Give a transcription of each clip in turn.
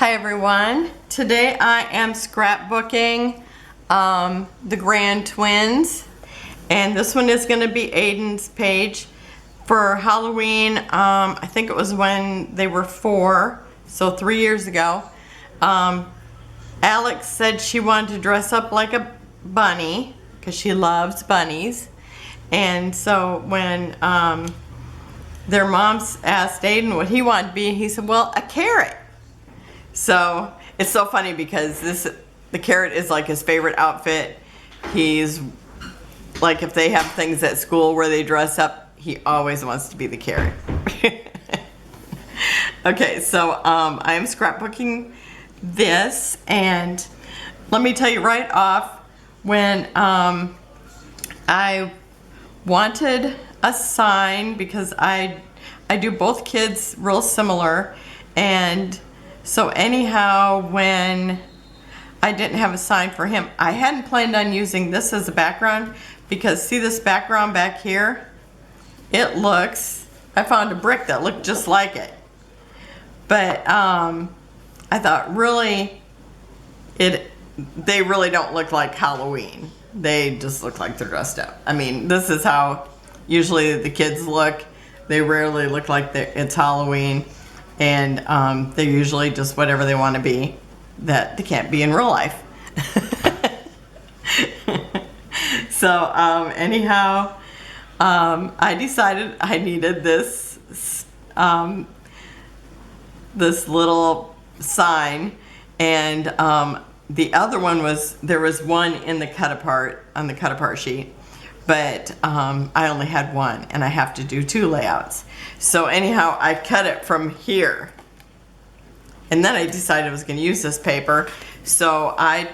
Hi everyone. Today I am scrapbooking the Grand Twins, and this one is going to be Aiden's page for Halloween. I think it was when they were 4, so 3 years ago. Alex said she wanted to dress up like a bunny because she loves bunnies, and so when their moms asked Aiden what he wanted to be, he said, well, a carrot. So it's so funny because the carrot is like his favorite outfit. He's like, if they have things at school where they dress up, he always wants to be the carrot. Okay, so I am scrapbooking this, and let me tell you right off, when I wanted a sign, because I do both kids real similar, and so anyhow, when I didn't have a sign for him, I hadn't planned on using this as a background, because see this background back here? It looks, I found a brick that looked just like it. But I thought really, they really don't look like Halloween. They just look like they're dressed up. I mean, this is how usually the kids look. They rarely look like it's Halloween. And they're usually just whatever they want to be that they can't be in real life. So anyhow, I decided I needed this this little sign, and the other one was, there was one in the cut apart, on the cut apart sheet, but I only had one and I have to do 2 layouts. So anyhow, I cut it from here, and then I decided I was going to use this paper. So I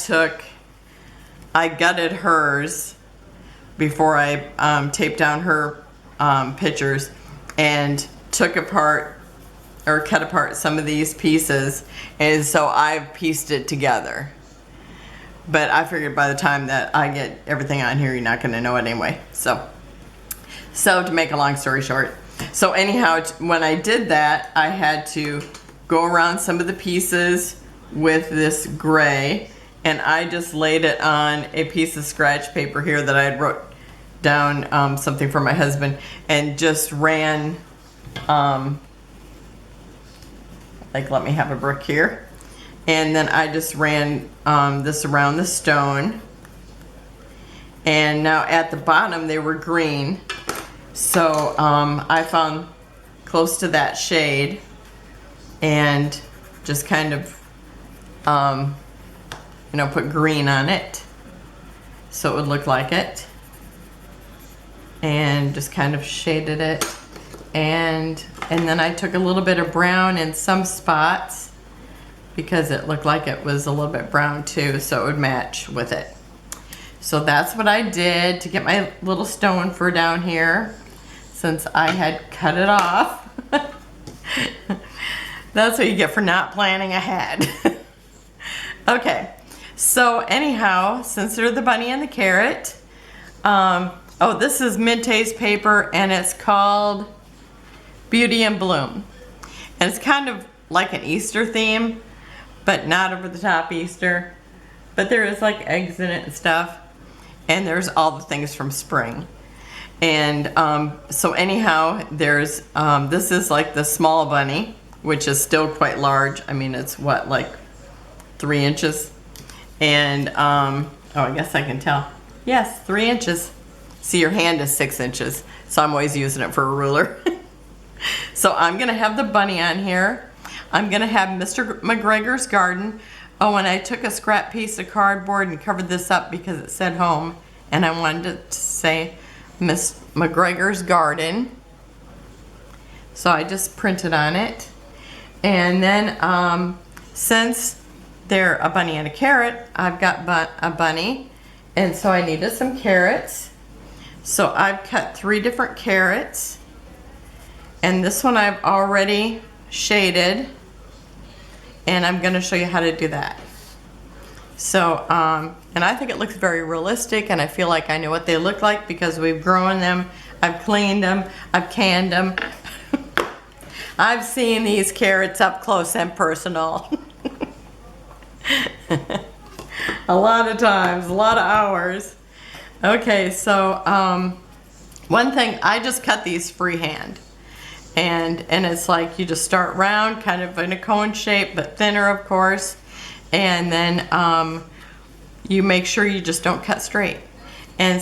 gutted hers before I taped down her pictures, and took apart or cut apart some of these pieces, and so I've pieced it together. But I figured by the time that I get everything on here, you're not going to know it anyway. So to make a long story short, so anyhow, when I did that, I had to go around some of the pieces with this gray, and I just laid it on a piece of scratch paper here that I had wrote down something for my husband, and just ran, like, let me have a brick here. And then I just ran this around the stone. And now at the bottom they were green. So I found close to that shade and just kind of, you know, put green on it so it would look like it. And just kind of shaded it. And then I took a little bit of brown in some spots, because it looked like it was a little bit brown too, so it would match with it. So that's what I did to get my little stone for down here, since I had cut it off. That's what you get for not planning ahead. Okay, so anyhow, since they're the bunny and the carrot, oh, this is Mintay's paper, and it's called Beauty and Bloom. And it's kind of like an Easter theme, but not over the top Easter. But there is like eggs in it and stuff. And there's all the things from spring. And so anyhow, there's, this is like the small bunny, which is still quite large. I mean, it's what, like 3 inches? And, oh, I guess I can tell. Yes, 3 inches. See, your hand is 6 inches. So I'm always using it for a ruler. So I'm gonna have the bunny on here. I'm gonna have Mr. McGregor's garden. Oh, and I took a scrap piece of cardboard and covered this up because it said home, and I wanted it to say Miss McGregor's garden. So I just printed on it. And then since they're a bunny and a carrot, I've got a bunny, and so I needed some carrots. So I've cut 3 different carrots, and this one I've already shaded, and I'm going to show you how to do that. So, and I think it looks very realistic, and I feel like I know what they look like because we've grown them, I've cleaned them, I've canned them. I've seen these carrots up close and personal. A lot of times, a lot of hours. Okay, so one thing, I just cut these freehand. And it's like you just start round, kind of in a cone shape, but thinner, of course. And then you make sure you just don't cut straight. And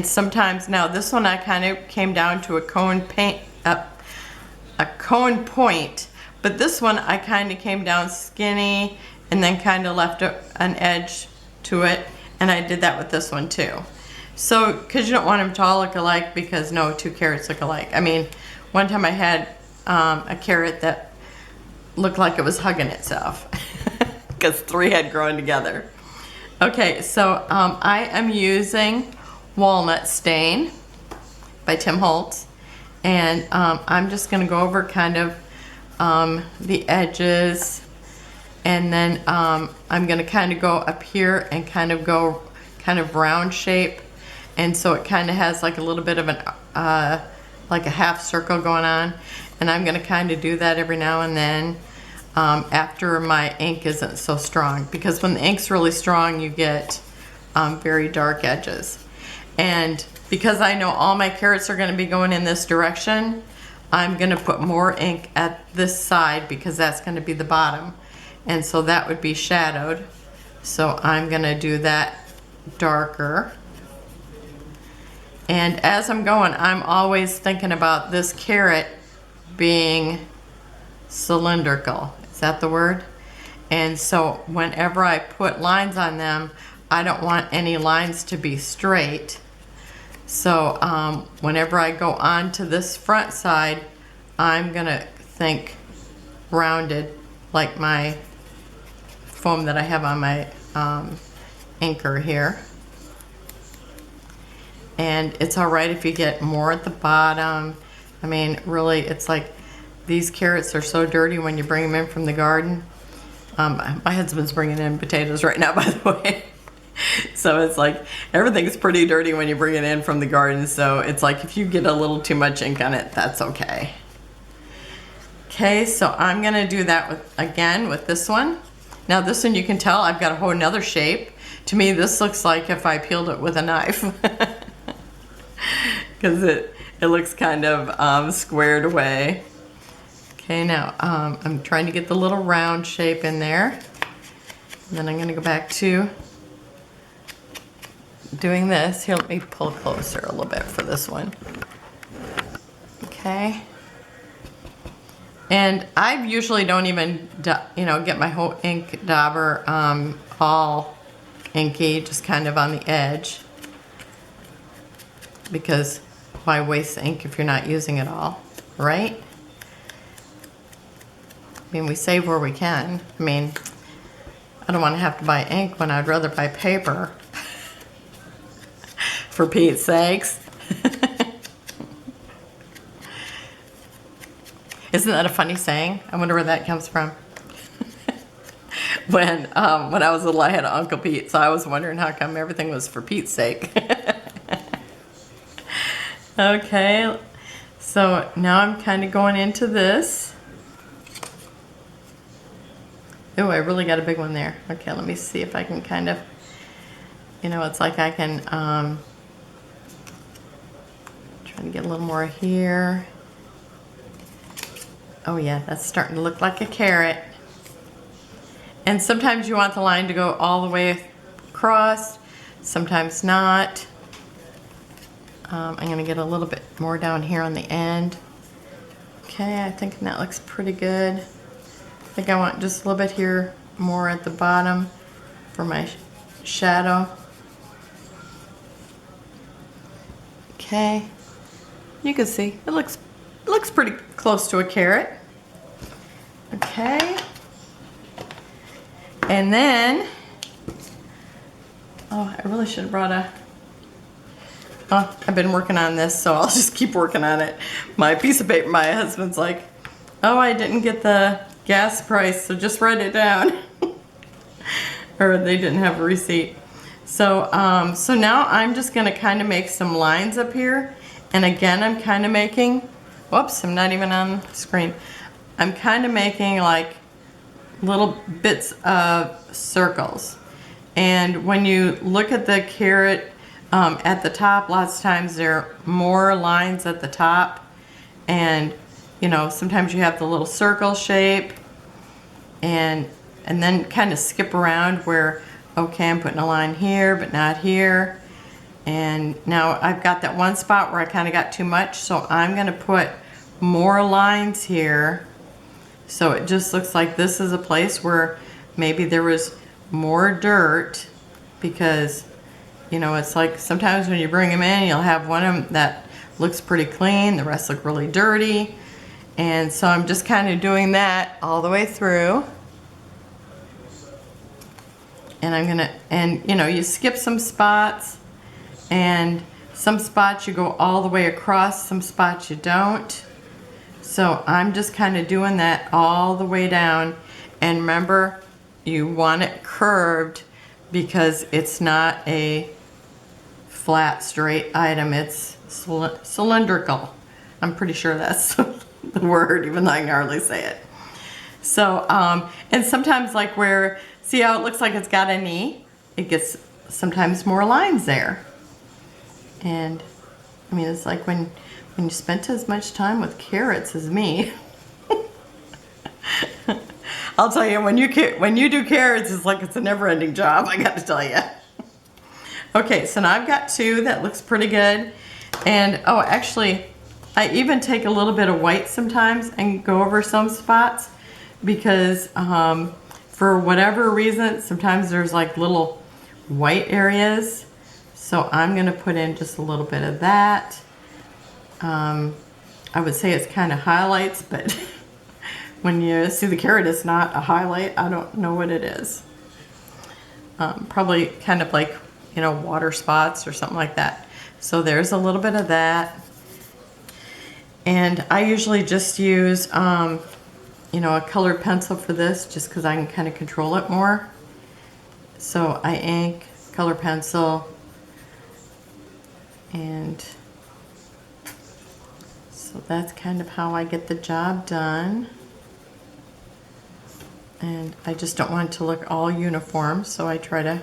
sometimes, now this one I kind of came down to a cone point, but this one I kind of came down skinny and then kind of left an edge to it, and I did that with this one too. So, because you don't want them to all look alike, because no two carrots look alike. I mean, one time I had a carrot that looked like it was hugging itself because 3 had grown together. Okay, so I am using Walnut Stain by Tim Holtz, and I'm just going to go over kind of the edges, and then I'm going to kind of go up here and kind of go kind of round shape, and so it kind of has like a little bit of an like a half circle going on, and I'm going to kind of do that every now and then after my ink isn't so strong, because when the ink's really strong you get very dark edges. And because I know all my carrots are going to be going in this direction, I'm going to put more ink at this side because that's going to be the bottom, and so that would be shadowed. So I'm going to do that darker. And as I'm going, I'm always thinking about this carrot being cylindrical. Is that the word? And so whenever I put lines on them, I don't want any lines to be straight. So whenever I go on to this front side, I'm gonna think rounded, like my foam that I have on my inker here. And it's all right if you get more at the bottom. I mean, really, it's like these carrots are so dirty when you bring them in from the garden. My husband's bringing in potatoes right now, by the way. So it's like everything's pretty dirty when you bring it in from the garden. So it's like if you get a little too much ink on it, that's okay. Okay, so I'm gonna do that again with this one. Now this one, you can tell I've got a whole nother shape. To me, this looks like if I peeled it with a knife. Because it looks kind of squared away. Okay, now I'm trying to get the little round shape in there. And then I'm going to go back to doing this. Here, let me pull closer a little bit for this one. Okay. And I usually don't even, get my whole ink dauber all inky, just kind of on the edge. Because why waste the ink if you're not using it all, right? I mean, we save where we can. I mean, I don't want to have to buy ink when I'd rather buy paper. For Pete's sakes. Isn't that a funny saying? I wonder where that comes from. When I was little, I had an Uncle Pete, so I was wondering how come everything was for Pete's sake. Okay, so now I'm kind of going into this. Oh, I really got a big one there. Okay, let me see if I can kind of, it's like I can, trying to get a little more here. Oh yeah, that's starting to look like a carrot. And sometimes you want the line to go all the way across, sometimes not. I'm going to get a little bit more down here on the end. Okay, I think that looks pretty good. I think I want just a little bit here more at the bottom for my shadow. Okay, you can see it looks pretty close to a carrot. Okay, and then, oh, I really should have brought a, oh, I've been working on this, so I'll just keep working on it. My piece of paper, my husband's like, oh, I didn't get the gas price, so just write it down. Or they didn't have a receipt. So, so now I'm just gonna kind of make some lines up here. And again, I'm kind of making, whoops, I'm not even on the screen. I'm kind of making like little bits of circles. And when you look at the carrot at the top, lots of times there are more lines at the top, and you know, sometimes you have the little circle shape, and then kind of skip around where, okay, I'm putting a line here but not here. And now I've got that one spot where I kind of got too much, so I'm going to put more lines here, so it just looks like this is a place where maybe there was more dirt, because you know, it's like sometimes when you bring them in, you'll have one of them that looks pretty clean, the rest look really dirty. And so I'm just kind of doing that all the way through. And I'm gonna, and you know, you skip some spots, and some spots you go all the way across, some spots you don't. So I'm just kind of doing that all the way down. And remember, you want it curved because it's not a flat, straight item. It's cylindrical. I'm pretty sure that's the word, even though I can hardly say it. So, and sometimes like where, see how it looks like it's got a knee? It gets sometimes more lines there. And I mean, it's like when you spent as much time with carrots as me. I'll tell you, when you do carrots, it's like it's a never-ending job, I got to tell you. Okay, so now I've got two that looks pretty good. And oh, actually, I even take a little bit of white sometimes and go over some spots, because for whatever reason, sometimes there's like little white areas. So I'm gonna put in just a little bit of that. I would say it's kind of highlights, but when you see the carrot, it's not a highlight. I don't know what it is. Probably kind of like, you know, water spots or something like that. So there's a little bit of that. And I usually just use, you know, a colored pencil for this, just because I can kind of control it more. So I ink, color pencil, and so that's kind of how I get the job done. And I just don't want it to look all uniform, so I try to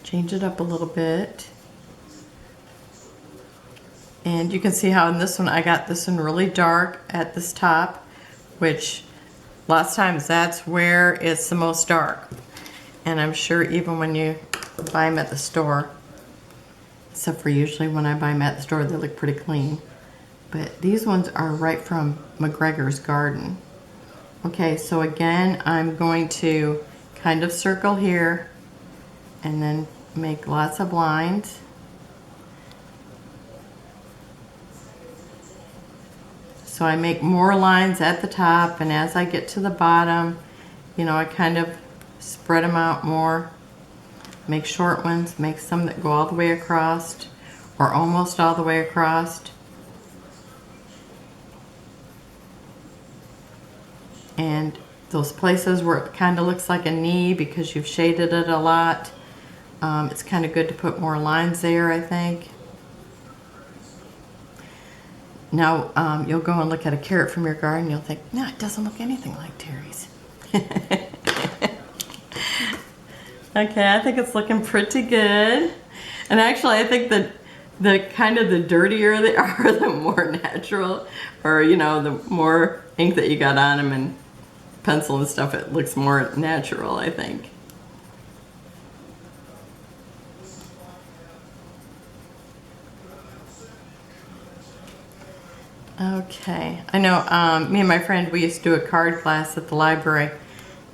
change it up a little bit. And you can see how in this one, I got this one really dark at this top, which lots of times that's where it's the most dark. And I'm sure even when you buy them at the store, except for usually when I buy them at the store, they look pretty clean. But these ones are right from McGregor's Garden. Okay, so again, I'm going to kind of circle here and then make lots of lines. So I make more lines at the top, and as I get to the bottom, you know, I kind of spread them out more. Make short ones, make some that go all the way across, or almost all the way across. And those places where it kind of looks like a knee because you've shaded it a lot, it's kind of good to put more lines there, I think. Now, you'll go and look at a carrot from your garden, you'll think, no, it doesn't look anything like Terry's. Okay, I think it's looking pretty good. And actually, I think that the kind of the dirtier they are, the more natural, or you know, the more ink that you got on them and pencil and stuff, it looks more natural, I think. Okay, I know me and my friend, we used to do a card class at the library,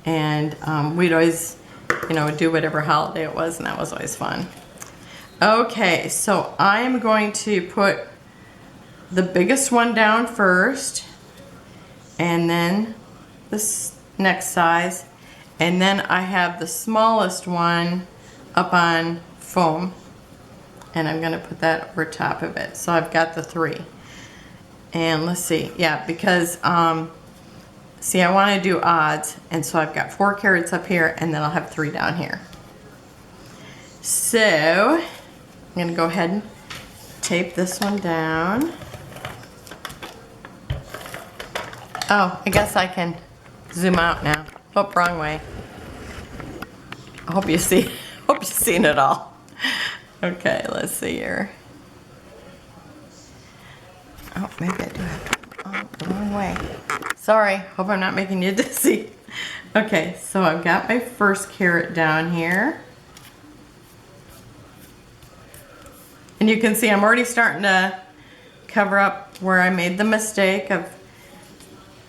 and we'd always, you know, do whatever holiday it was, and that was always fun. Okay, so I'm going to put the biggest one down first, and then this next size, and then I have the smallest one up on foam, and I'm going to put that over top of it. So I've got the three. And let's see, yeah, because see, I want to do odds, and so I've got 4 carrots up here, and then I'll have 3 down here. So I'm going to go ahead and tape this one down. Oh, I guess I can zoom out now. Oh, wrong way. I hope you see, hope you've seen it all. Okay, let's see here. Oh, maybe I do have to, oh, the wrong way. Sorry, hope I'm not making you dizzy. Okay, so I've got my first carrot down here. And you can see I'm already starting to cover up where I made the mistake of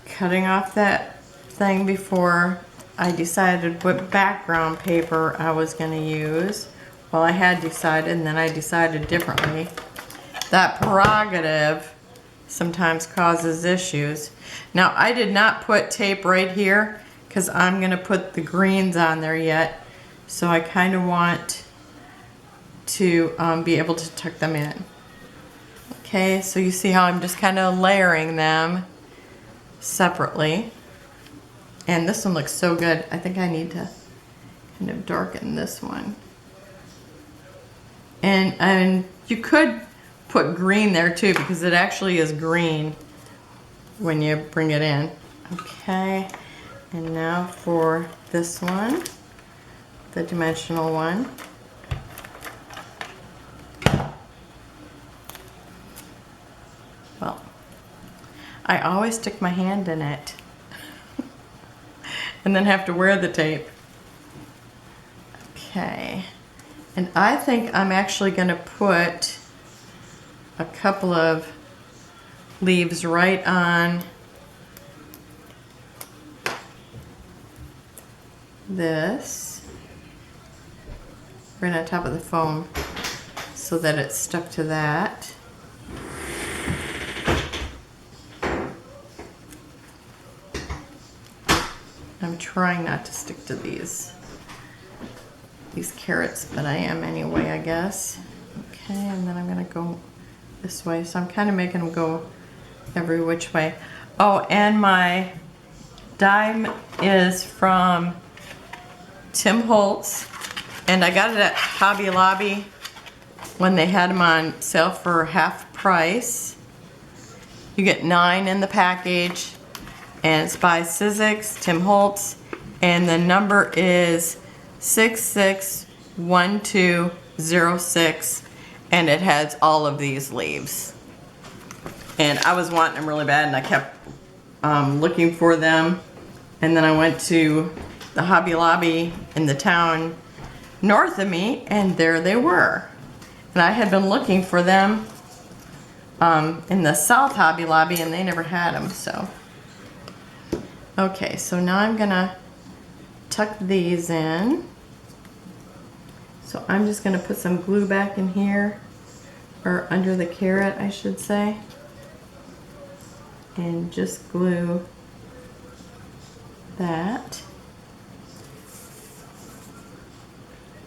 cutting off that thing before I decided what background paper I was going to use. Well, I had decided, and then I decided differently. That prerogative sometimes causes issues. Now, I did not put tape right here because I'm going to put the greens on there yet. So I kind of want to be able to tuck them in. Okay, so you see how I'm just kind of layering them separately. And this one looks so good. I think I need to kind of darken this one. And you could put green there too, because it actually is green when you bring it in. Okay, and now for this one, the dimensional one. Well, I always stick my hand in it and then have to wear the tape. Okay, and I think I'm actually going to put a couple of leaves right on this, right on top of the foam, so that it's stuck to that. I'm trying not to stick to these carrots, but I am anyway, I guess. Okay, and then I'm gonna go this way. So I'm kind of making them go every which way. Oh, and my dime is from Tim Holtz, and I got it at Hobby Lobby when they had them on sale for half price. You get 9 in the package, and it's by Sizzix, Tim Holtz, and the number is 661206, and it has all of these leaves. And I was wanting them really bad, and I kept looking for them, and then I went to the Hobby Lobby in the town north of me, and there they were. And I had been looking for them in the South Hobby Lobby, and they never had them, so. Okay, so now I'm gonna tuck these in. So I'm just gonna put some glue back in here, or under the carrot, I should say, and just glue that.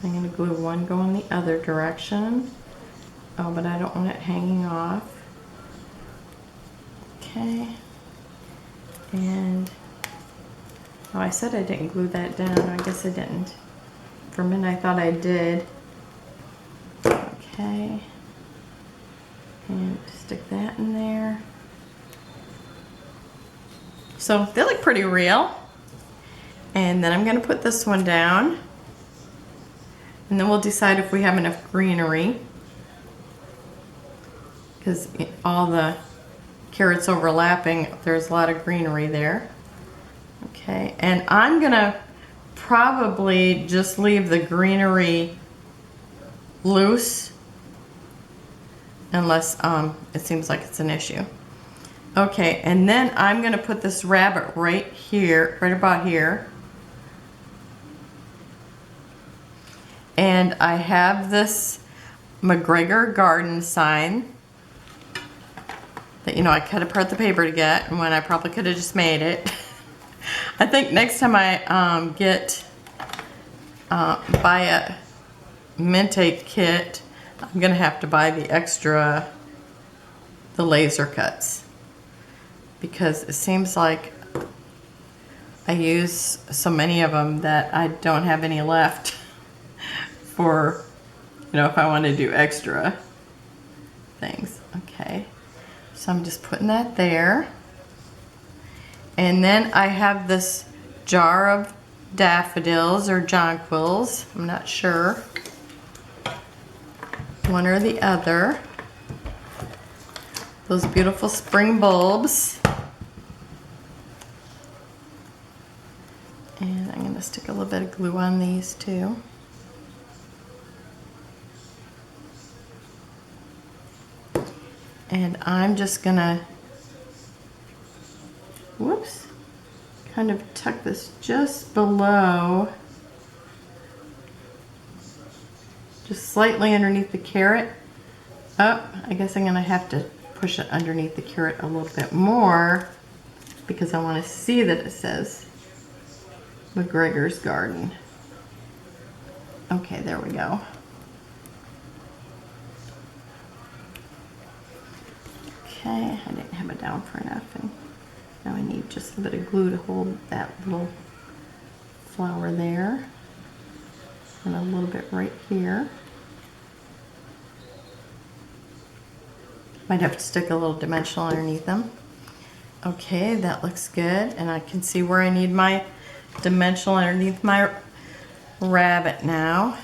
I'm gonna glue one going the other direction. Oh, but I don't want it hanging off. Okay, and oh, I said I didn't glue that down. I guess I didn't. For a minute I thought I did. Okay. And stick that in there. So they look pretty real. And then I'm going to put this one down. And then we'll decide if we have enough greenery, because all the carrots overlapping, there's a lot of greenery there. Okay, and I'm gonna probably just leave the greenery loose unless it seems like it's an issue. Okay, and then I'm gonna put this rabbit right here, right about here. And I have this McGregor garden sign that, you know, I cut apart the paper to get, and when I probably could have just made it. I think next time I buy a Mintay kit, I'm gonna have to buy the extra, the laser cuts, because it seems like I use so many of them that I don't have any left for, you know, if I want to do extra things. Okay, so I'm just putting that there. And then I have this jar of daffodils or jonquils. I'm not sure. One or the other. Those beautiful spring bulbs. And I'm going to stick a little bit of glue on these too. And I'm just going to, whoops, kind of tuck this just below, just slightly underneath the carrot. Oh, I guess I'm going to have to push it underneath the carrot a little bit more because I want to see that it says McGregor's Garden. Okay, there we go. Okay, I didn't have it down for enough, and now I need just a bit of glue to hold that little flower there, and a little bit right here. Might have to stick a little dimensional underneath them. Okay, that looks good, and I can see where I need my dimensional underneath my rabbit now.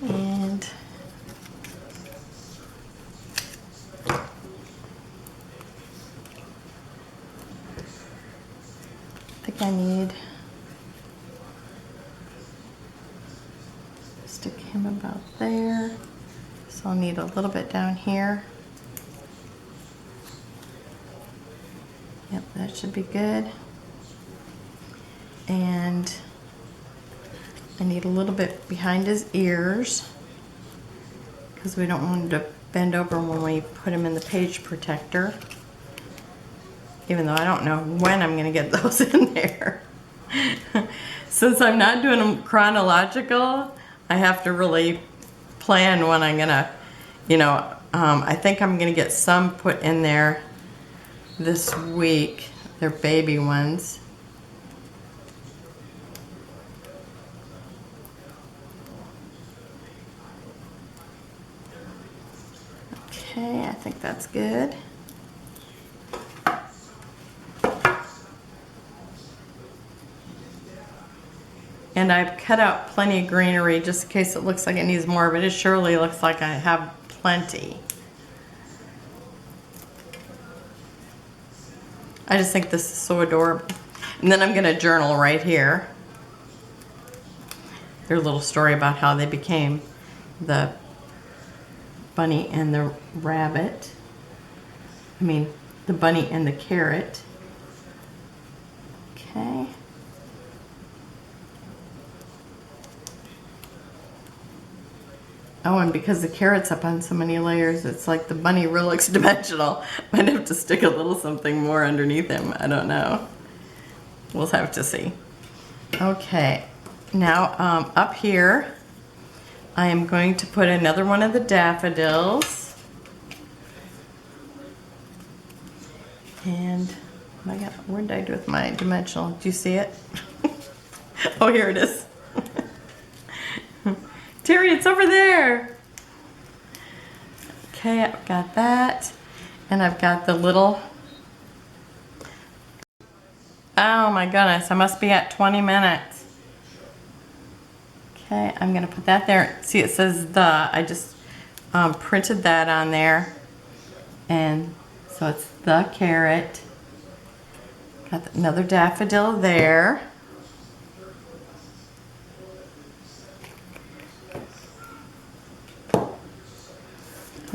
And I think I need to stick him about there. So I'll need a little bit down here. Yep, that should be good. And I need a little bit behind his ears because we don't want him to bend over when we put him in the page protector. Even though I don't know when I'm going to get those in there. Since I'm not doing them chronological, I have to really plan when I'm going to, I think I'm going to get some put in there this week. They're baby ones. Okay, I think that's good. And I've cut out plenty of greenery just in case it looks like it needs more, but it surely looks like I have plenty. I just think this is so adorable. And then I'm going to journal right here their little story about how they became the bunny and the rabbit. I mean, the bunny and the carrot. Okay. Oh, and because the carrot's up on so many layers, it's like the bunny really looks dimensional. Might have to stick a little something more underneath him. I don't know. We'll have to see. Okay, now up here, I am going to put another one of the daffodils. And where did I do with my dimensional? Do you see it? Oh, here it is. Terry, it's over there. Okay, I've got that. And I've got the little, oh my goodness, I must be at 20 minutes. Okay, I'm gonna put that there. See, it says the, I just printed that on there. And so it's the carrot. Got another daffodil there.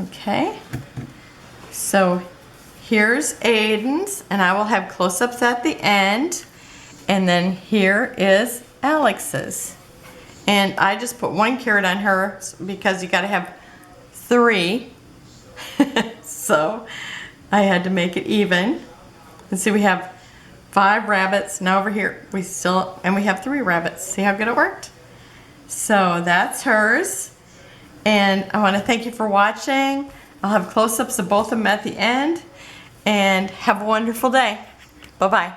Okay, so here's Aiden's, and I will have close-ups at the end, and then here is Alex's. And I just put one carrot on her because you gotta have 3. So I had to make it even. And see, we have 5 rabbits. Now over here, we have 3 rabbits. See how good it worked? So that's hers. And I want to thank you for watching. I'll have close-ups of both of them at the end. And have a wonderful day. Bye-bye.